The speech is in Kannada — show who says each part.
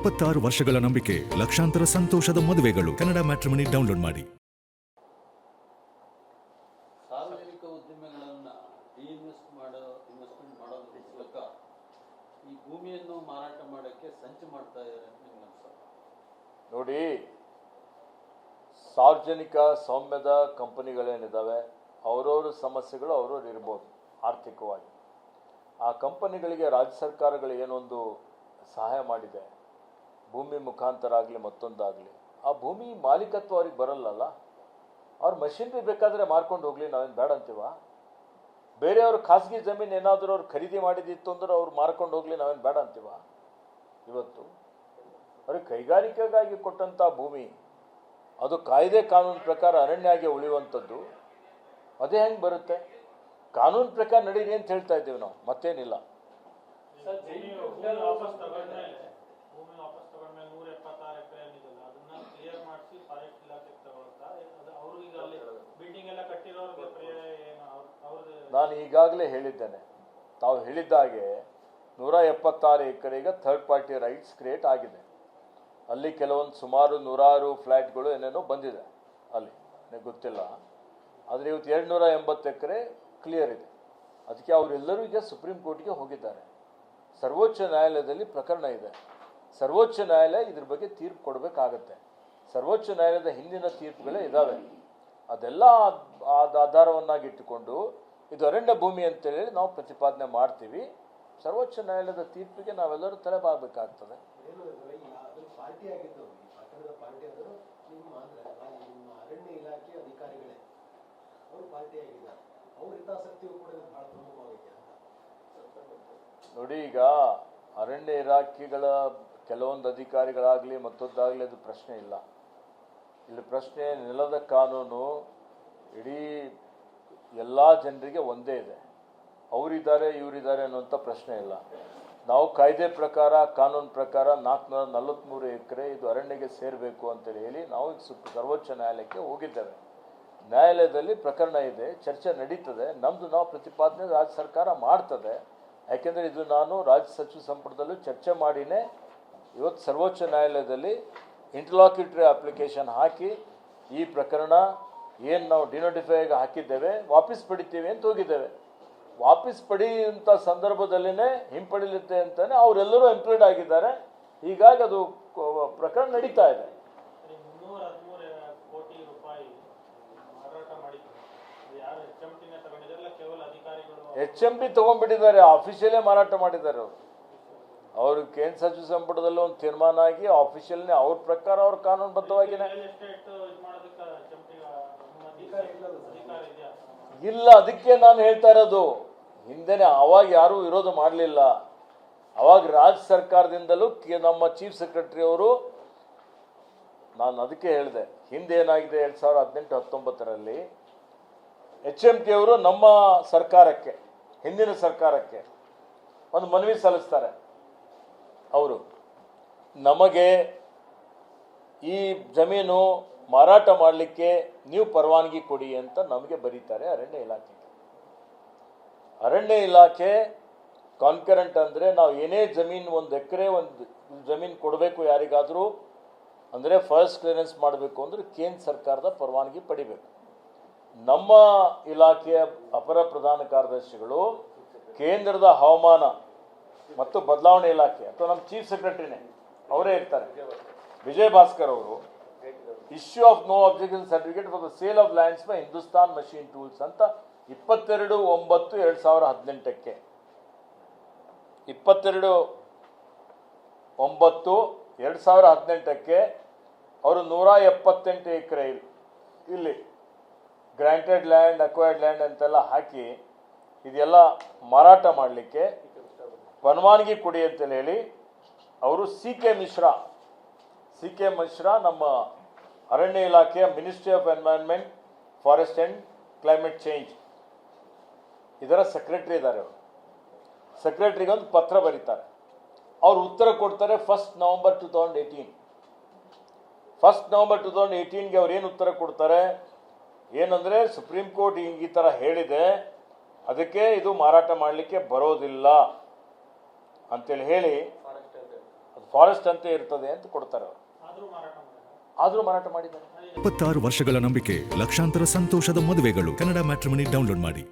Speaker 1: 26 ವರ್ಷಗಳ ನಂಬಿಕೆ, ಲಕ್ಷಾಂತರ ಸಂತೋಷದ ಮದುವೆಗಳು. ಕನ್ನಡ ಮ್ಯಾಟ್ರಿಮನಿ ಡೌನ್ಲೋಡ್ ಮಾಡಿ.
Speaker 2: ಸಾರ್ವಜನಿಕ ಉದ್ಯಮಗಳನ್ನು ಇನ್ವೆಸ್ಟ್ಮೆಂಟ್ ಮಾಡೋದ್ರ ಮೂಲಕ ಈ ಭೂಮಿಯನ್ನು ಮಾರಾಟ ಮಾಡೋಕ್ಕೆ ಸಂಚು ಮಾಡ್ತಾ ಇದ್ದಾರೆ ಅಂತ ನಿಮ್ಗೆ ಅನ್ಸುತ್ತೆ?
Speaker 3: ನೋಡಿ, ಸಾರ್ವಜನಿಕ ಸ್ವಾಮ್ಯದ ಕಂಪನಿಗಳೇನಿದ್ದಾವೆ ಅವರವ್ರ ಸಮಸ್ಯೆಗಳು ಅವ್ರವ್ರು ಇರ್ಬೋದು ಆರ್ಥಿಕವಾಗಿ. ಆ ಕಂಪನಿಗಳಿಗೆ ರಾಜ್ಯ ಸರ್ಕಾರಗಳು ಏನೊಂದು ಸಹಾಯ ಮಾಡಿದೆ, ಭೂಮಿ ಮುಖಾಂತರ ಆಗಲಿ ಮತ್ತೊಂದಾಗಲಿ, ಆ ಭೂಮಿ ಮಾಲೀಕತ್ವ ಅವ್ರಿಗೆ ಬರಲ್ಲಲ್ಲ. ಅವ್ರ ಮಷಿನ್ರಿ ಬೇಕಾದರೆ ಮಾರ್ಕೊಂಡು ಹೋಗಲಿ, ನಾವೇನು ಬೇಡ ಅಂತೀವ? ಬೇರೆಯವ್ರ ಖಾಸಗಿ ಜಮೀನು ಏನಾದರೂ ಅವ್ರು ಖರೀದಿ ಮಾಡಿದಿತ್ತು ಅಂದ್ರೆ ಅವ್ರು ಮಾರ್ಕೊಂಡು ಹೋಗಲಿ, ನಾವೇನು ಬೇಡ ಅಂತೀವ? ಇವತ್ತು ಅವ್ರಿಗೆ ಕೈಗಾರಿಕೆಗಾಗಿ ಕೊಟ್ಟಂಥ ಭೂಮಿ ಅದು ಕಾಯ್ದೆ ಕಾನೂನು ಪ್ರಕಾರ ಅರಣ್ಯಾಗಿ ಉಳಿಯುವಂಥದ್ದು. ಅದೇ ಹೆಂಗೆ ಬರುತ್ತೆ? ಕಾನೂನು ಪ್ರಕಾರ ನಡೀರಿ ಅಂತ ಹೇಳ್ತಾ ಇದ್ದೀವಿ ನಾವು, ಮತ್ತೇನಿಲ್ಲ. ನಾನು ಈಗಾಗಲೇ ಹೇಳಿದ್ದೇನೆ, ತಾವು ಹೇಳಿದ್ದ ಹಾಗೆ 176 ಎಕರೆಗೆ ಥರ್ಡ್ ಪಾರ್ಟಿ ರೈಟ್ಸ್ ಕ್ರಿಯೇಟ್ ಆಗಿದೆ. ಅಲ್ಲಿ ಕೆಲವೊಂದು ಸುಮಾರು 100 ಫ್ಲ್ಯಾಟ್ಗಳು ಏನೇನೋ ಬಂದಿದೆ ಅಲ್ಲಿ, ನನಗೆ ಗೊತ್ತಿಲ್ಲ. ಆದರೆ ಇವತ್ತು 280 ಎಕರೆ ಕ್ಲಿಯರ್ ಇದೆ. ಅದಕ್ಕೆ ಅವರೆಲ್ಲರೂ ಈಗ ಸುಪ್ರೀಂ ಕೋರ್ಟ್ಗೆ ಹೋಗಿದ್ದಾರೆ. ಸರ್ವೋಚ್ಚ ನ್ಯಾಯಾಲಯದಲ್ಲಿ ಪ್ರಕರಣ ಇದೆ. ಸರ್ವೋಚ್ಚ ನ್ಯಾಯಾಲಯ ಇದ್ರ ಬಗ್ಗೆ ತೀರ್ಪು ಕೊಡಬೇಕಾಗತ್ತೆ. ಸರ್ವೋಚ್ಚ ನ್ಯಾಯಾಲಯದ ಹಿಂದಿನ ತೀರ್ಪುಗಳೇ ಇದ್ದಾವೆ. ಅದೆಲ್ಲ ಆಧಾರವನ್ನಾಗಿಟ್ಟುಕೊಂಡು ಇದು ಅರಣ್ಯ ಭೂಮಿ ಅಂತೇಳಿ ನಾವು ಪ್ರತಿಪಾದನೆ ಮಾಡ್ತೀವಿ. ಸರ್ವೋಚ್ಚ ನ್ಯಾಯಾಲಯದ ತೀರ್ಪಿಗೆ ನಾವೆಲ್ಲರೂ ತಲೆಬಾಗಬೇಕಾಗ್ತದೆ. ನೋಡಿ, ಈಗ ಅರಣ್ಯ ಇಲಾಖೆಗಳ ಕೆಲವೊಂದು ಅಧಿಕಾರಿಗಳಾಗಲಿ ಮತ್ತೊಂದಾಗಲಿ ಅದು ಪ್ರಶ್ನೆ ಇಲ್ಲ. ಇಲ್ಲಿ ಪ್ರಶ್ನೆ ನೆಲದ ಕಾನೂನು ಇಡೀ ಎಲ್ಲ ಜನರಿಗೆ ಒಂದೇ ಇದೆ. ಅವರಿದ್ದಾರೆ ಇವರಿದ್ದಾರೆ ಅನ್ನುವಂಥ ಪ್ರಶ್ನೆ ಇಲ್ಲ. ನಾವು ಕಾಯ್ದೆ ಪ್ರಕಾರ ಕಾನೂನು ಪ್ರಕಾರ 443 ಎಕರೆ ಇದು ಅರಣ್ಯಗೆ ಸೇರಬೇಕು ಅಂತೇಳಿ ಹೇಳಿ ನಾವು ಸರ್ವೋಚ್ಚ ನ್ಯಾಯಾಲಯಕ್ಕೆ ಹೋಗಿದ್ದೇವೆ. ನ್ಯಾಯಾಲಯದಲ್ಲಿ ಪ್ರಕರಣ ಇದೆ, ಚರ್ಚೆ ನಡೀತದೆ. ನಾವು ಪ್ರತಿಪಾದನೆ ರಾಜ್ಯ ಸರ್ಕಾರ ಮಾಡ್ತದೆ. ಯಾಕೆಂದರೆ ಇದು ನಾನು ರಾಜ್ಯ ಸಚಿವ ಸಂಪುಟದಲ್ಲೂ ಚರ್ಚೆ ಮಾಡಿನೇ ಇವತ್ತು ಸರ್ವೋಚ್ಚ ನ್ಯಾಯಾಲಯದಲ್ಲಿ ಇಂಟರ್ಲಾಕ್ಯುಟರಿ ಅಪ್ಲಿಕೇಶನ್ ಹಾಕಿ ಈ ಪ್ರಕರಣ ಏನು ನಾವು ಡಿನೋಟಿಫೈಗೆ ಹಾಕಿದ್ದೇವೆ ವಾಪಸ್ ಪಡಿತೀವಿ ಅಂತ ಹೋಗಿದ್ದೇವೆ. ವಾಪಸ್ ಪಡೆಯುವಂಥ ಸಂದರ್ಭದಲ್ಲಿನೇ ಹಿಂಪಡಿಲಿತ್ತೆ ಅಂತಾನೆ ಅವರೆಲ್ಲರೂ ಎಂಪ್ಲಾಯ್ಡ್ ಆಗಿದ್ದಾರೆ. ಹೀಗಾಗಿ ಅದು ಪ್ರಕರಣ ನಡೀತಾ ಇದೆ. HMT ತಗೊಂಡ್ಬಿಟ್ಟಿದ್ದಾರೆ, ಆಫೀಷಿಯಲೇ ಮಾರಾಟ ಮಾಡಿದ್ದಾರೆ ಅವರು. ಅವರು ಕೇಂದ್ರ ಸಚಿವ ಸಂಪುಟದಲ್ಲಿ ಒಂದು ತೀರ್ಮಾನ ಆಗಿ ಆಫೀಷಿಯಲ್ನೇ ಅವ್ರ ಪ್ರಕಾರ ಅವ್ರ ಕಾನೂನುಬದ್ಧವಾಗಿನೇ ಇಲ್ಲ. ಅದಕ್ಕೆ ನಾನು ಹೇಳ್ತಾ ಇರೋದು, ಹಿಂದೆನೆ ಅವಾಗ ಯಾರೂ ವಿರೋಧ ಮಾಡಲಿಲ್ಲ. ಅವಾಗ ರಾಜ್ಯ ಸರ್ಕಾರದಿಂದಲೂ ನಮ್ಮ ಚೀಫ್ ಸೆಕ್ರೆಟರಿ ಅವರು, ನಾನು ಅದಕ್ಕೆ ಹೇಳಿದೆ, ಹಿಂದೆ ಏನಾಗಿದೆ 2018-19ರಲ್ಲಿ HMT ಅವರು ನಮ್ಮ ಸರ್ಕಾರಕ್ಕೆ, ಹಿಂದಿನ ಸರ್ಕಾರಕ್ಕೆ ಒಂದು ಮನವಿ ಸಲ್ಲಿಸ್ತಾರೆ. ಅವರು ನಮಗೆ ಈ ಜಮೀನು ಮಾರಾಟ ಮಾಡಲಿಕ್ಕೆ ನೀವು ಪರವಾನಗಿ ಕೊಡಿ ಅಂತ ನಮಗೆ ಬರೀತಾರೆ ಅರಣ್ಯ ಇಲಾಖೆಗೆ. ಅರಣ್ಯ ಇಲಾಖೆ ಕಾನ್ಕರೆಂಟ್ ಅಂದರೆ ನಾವು ಏನೇ ಜಮೀನು 1 ಎಕರೆ ಒಂದು ಜಮೀನು ಕೊಡಬೇಕು ಯಾರಿಗಾದರೂ ಅಂದರೆ ಫಸ್ಟ್ ಕ್ಲಿಯರೆನ್ಸ್ ಮಾಡಬೇಕು ಅಂದರೆ ಕೇಂದ್ರ ಸರ್ಕಾರದ ಪರವಾನಗಿ ಪಡಿಬೇಕು. ನಮ್ಮ ಇಲಾಖೆಯ ಅಪರ ಪ್ರಧಾನ ಕಾರ್ಯದರ್ಶಿಗಳು ಕೇಂದ್ರದ ಹವಾಮಾನ ಮತ್ತು ಬದಲಾವಣೆ ಇಲಾಖೆ ಅಥವಾ ನಮ್ಮ ಚೀಫ್ ಸೆಕ್ರೆಟರಿನೇ ಅವರೇ ಇರ್ತಾರೆ, ವಿಜಯ್ ಭಾಸ್ಕರ್ ಅವರು, issue of no objection certificate for the sale of lands by Hindustan Machine Tools ಅಂತ 22/9/2018ಕ್ಕೆ 22/9/2018ಕ್ಕೆ ಅವರು 178 ಎಕರೆ ಇಲ್ಲಿ ಗ್ರಾಂಟೆಡ್ ಲ್ಯಾಂಡ್, ಅಕ್ವೈರ್ಡ್ ಲ್ಯಾಂಡ್ ಅಂತೆಲ್ಲ ಹಾಕಿ ಇದೆಲ್ಲ ಮಾರಾಟ ಮಾಡಲಿಕ್ಕೆ ಪರವಾನಗಿ ಕೊಡಿ ಅಂತೇಳಿ ಹೇಳಿ ಅವರು CK ಮಿಶ್ರಾ ನಮ್ಮ ಅರಣ್ಯ ಇಲಾಖೆಯ ministry of environment, forest and climate change ಇದರ ಸೆಕ್ರೆಟರಿ ಇದ್ದಾರೆ. ಅವರು ಸೆಕ್ರೆಟರಿಗೆ ಒಂದು ಪತ್ರ ಬರೀತಾರೆ. ಅವರು ಉತ್ತರ ಕೊಡ್ತಾರೆ 1 ನವೆಂಬರ್ 2018. 1 ನವೆಂಬರ್ 2018ಗೆ ಅವ್ರು ಏನು ಉತ್ತರ ಕೊಡ್ತಾರೆ ಏನಂದರೆ, ಸುಪ್ರೀಂ ಕೋರ್ಟ್ ಈ ಥರ ಹೇಳಿದೆ, ಅದಕ್ಕೆ ಇದು ಮಾರಾಟ ಮಾಡಲಿಕ್ಕೆ ಬರೋದಿಲ್ಲ ಅಂತೇಳಿ ಹೇಳಿ ಫಾರೆಸ್ಟ್ ಅಂತೆ ಇರ್ತದೆ ಅಂತ ಕೊಡ್ತಾರೆ ಅವರು. ಆದರೂ ಮಾರಾಟ ಮಾಡಿದ್ದಾರೆ.
Speaker 1: 26 ವರ್ಷಗಳ ನಂಬಿಕೆ, ಲಕ್ಷಾಂತರ ಸಂತೋಷದ ಮದುವೆಗಳು. ಕನ್ನಡ ಮ್ಯಾಟ್ರಿಮನಿ ಡೌನ್ಲೋಡ್ ಮಾಡಿ.